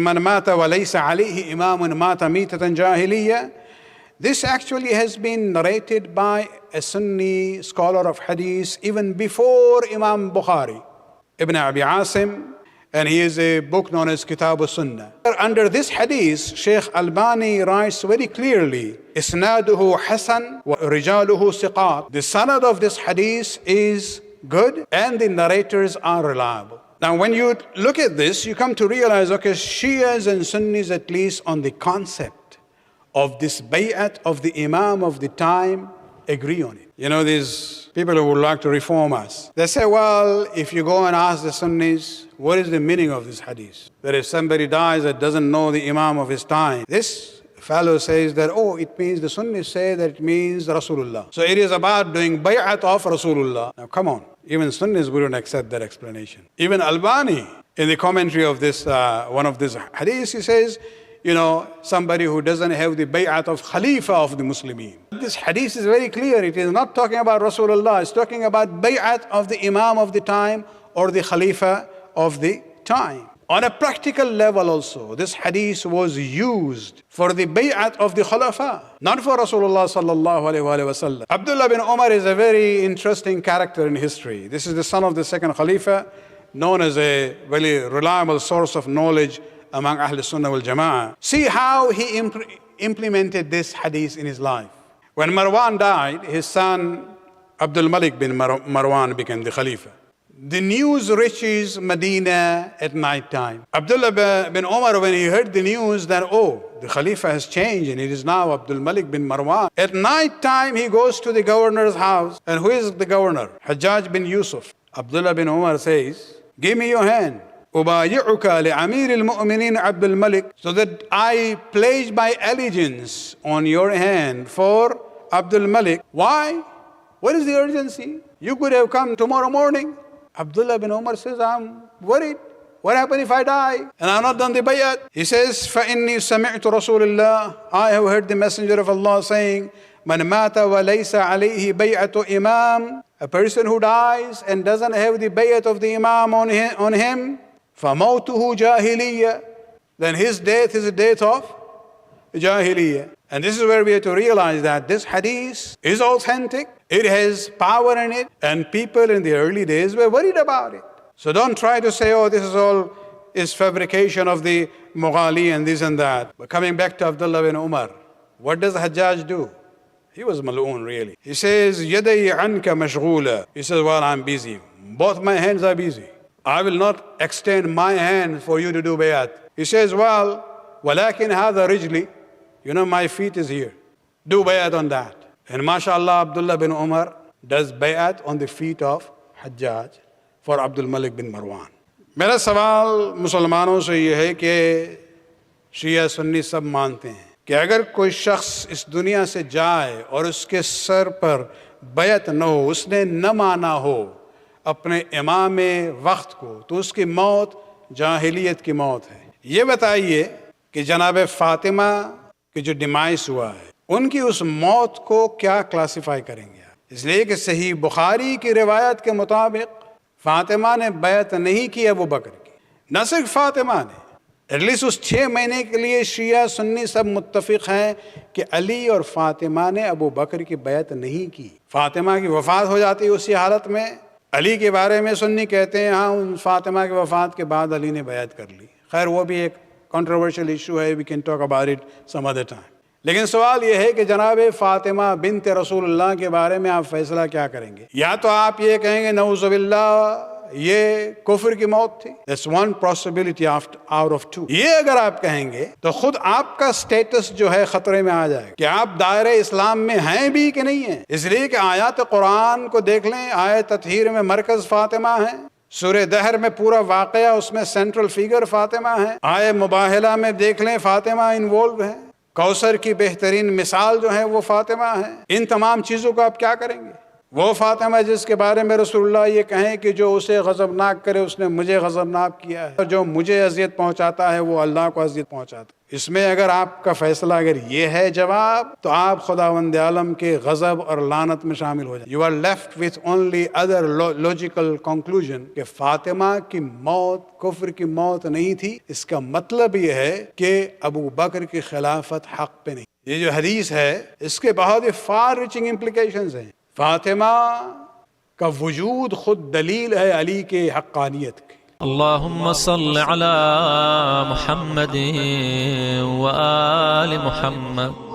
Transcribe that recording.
Man mata wa laysa alayhi imamun mata mitatan jahiliya. This actually has been narrated by a Sunni scholar of Hadith even before Imam Bukhari, Ibn Abi Asim, and he is a book known as Kitab al-Sunnah. Under this Hadith, Sheikh Albani writes very clearly, Isnaduhu Hasan wa rijaluhu siqat. The sanad of this Hadith is good and the narrators are reliable. Now when you look at this, you come to realize, okay, Shias and Sunnis, at least on the concept of this bay'at of the Imam of the time, agree on it. You know, these people who would like to reform us, they say, well, if you go and ask the Sunnis, what is the meaning of this hadith? That if somebody dies that doesn't know the Imam of his time, this fellow says that, oh, it means, the Sunnis say that it means Rasulullah. So it is about doing bay'at of Rasulullah. Now come on, even Sunnis wouldn't accept that explanation. Even Albani, in the commentary of this, one of these hadiths, he says, you know, somebody who doesn't have the bay'at of Khalifa of the Muslimin. This hadith is very clear. It is not talking about Rasulullah. It's talking about bay'at of the Imam of the time or the Khalifa of the time. On a practical level also, this hadith was used for the bay'at of the Khulafa, not for Rasulullah sallallahu alayhi wa sallam. Abdullah bin Omar is a very interesting character in history. This is the son of the second Khalifa, known as a very reliable source of knowledge among Ahl Sunnah wal Jama'ah. See how he implemented this hadith in his life. When Marwan died, his son Abdul Malik bin Marwan became the Khalifa. The news reaches Medina at night time. Abdullah bin Omar, when he heard the news that, oh, the Khalifa has changed and it is now Abdul Malik bin Marwan, at night time he goes to the governor's house. And who is the governor? Hajjaj bin Yusuf. Abdullah bin Omar says, give me your hand. أُبَايِعُكَ لِعَمِيرِ الْمُؤْمِنِينَ عَبْدُ الْمَلِكِ, so that I pledge my allegiance on your hand for Abdul Malik. Why? What is the urgency? You could have come tomorrow morning. Abdullah bin Omar says, I'm worried. What happens if I die and I'm not done the bayat? He says, فَإِنِّي سَمِعْتُ رَسُولِ اللَّهِ, I have heard the Messenger of Allah saying, مَنْ مَاتَ وَلَيْسَ عَلَيْهِ بَيْعَةُ إِمَامٍ, a person who dies and doesn't have the bayat of the Imam on him, فَمَوْتُهُ جَاهِلِيَّةٌ, then his death is a death of Jahiliyyah. And this is where we have to realize that this hadith is authentic, it has power in it, and people in the early days were worried about it. So don't try to say, oh, this is all fabrication of the Mughali and this and that. But coming back to Abdullah bin Umar, what does Hajjaj do? He was mal'oon really. He says, يَدَيْ عَنْكَ مَشْغُولَ. He says, well, I'm busy. Both my hands are busy. I will not extend my hand for you to do bayat. He says, well, وَلَكِنْ هَذَا رِجْلِي, you know, my feet is here. Do bayat on that. And mashallah, Abdullah bin Umar does bayat on the feet of Hajjaj for Abdul Malik bin Marwan. मेरा सवाल मुसलमानों से ये है कि शिया सुन्नी सब मानते हैं कि अगर कोई शख्स इस दुनिया से जाए और उसके सर पर बैत न हो, उसने न माना हो अपने इमाम वक्त को, तो उसकी मौत जाहिलियत की मौत है। ये बताइए कि जनाब फातिमा की जो डिमाइस हुआ है, उनकी उस मौत को क्या क्लासिफाई करेंगे आप? इसलिए कि सही बुखारी की रिवायत के मुताबिक फातिमा ने बैत नहीं की अबू बकर की। न सिर्फ फातिमा ने, एटलीस्ट उस 6 महीने के लिए शिया सुन्नी सब मुत्तफिक हैं कि अली और फातिमा ने अबू बकर की बैत नहीं की। फातिमा की वफ़ात हो जाती है उसी हालत में। अली के बारे में सुन्नी कहते हैं हाँ, उन फातिमा की वफ़ात के बाद अली ने बैत कर ली। खैर वो भी एक कंट्रोवर्शियल इशू है, we can talk about it some other time. लेकिन सवाल ये है कि जनाब फातिमा बिन्त रसूलुल्लाह के बारे में आप फैसला क्या करेंगे? या तो आप ये कहेंगे नऊज़ुबिल्लाह ये कुफ्र की मौत थी, that's one possibility out of 2। ये अगर आप कहेंगे तो खुद आपका स्टेटस जो है खतरे में आ जाएगा कि आप दायरे इस्लाम में हैं भी कि नहीं हैं। इसलिए कि आयत कुरान को देख लें, आयत तत्हीर में मरकज फातिमा है, सूरह दहर में पूरा वाक़या उसमें सेंट्रल फिगर फातिमा है, आयत मुबाहिला में देख लें फातिमा इन्वॉल्व है, कौसर की बेहतरीन मिसाल जो है वो फातिमा है। इन तमाम चीज़ों को आप क्या करेंगे? وہ فاطمہ جس کے بارے میں رسول اللہ یہ کہیں کہ جو اسے غضبناک کرے اس نے مجھے غضبناک کیا ہے، اور جو مجھے اذیت پہنچاتا ہے وہ اللہ کو اذیت پہنچاتا ہے۔ اس میں اگر آپ کا فیصلہ اگر یہ ہے جواب، تو آپ خداوند عالم کے غضب اور لعنت میں شامل ہو جائیں۔ You are left with only other logical conclusion کہ فاطمہ کی موت کفر کی موت نہیں تھی، اس کا مطلب یہ ہے کہ ابو بکر کی خلافت حق پہ نہیں۔ یہ جو حدیث ہے اس کے بہت فار ریچنگ امپلیکیشنز ہیں۔ فاطمہ کا وجود خود دلیل ہے علی کے حقانیت کی۔ اللهم صل على محمد وآل محمد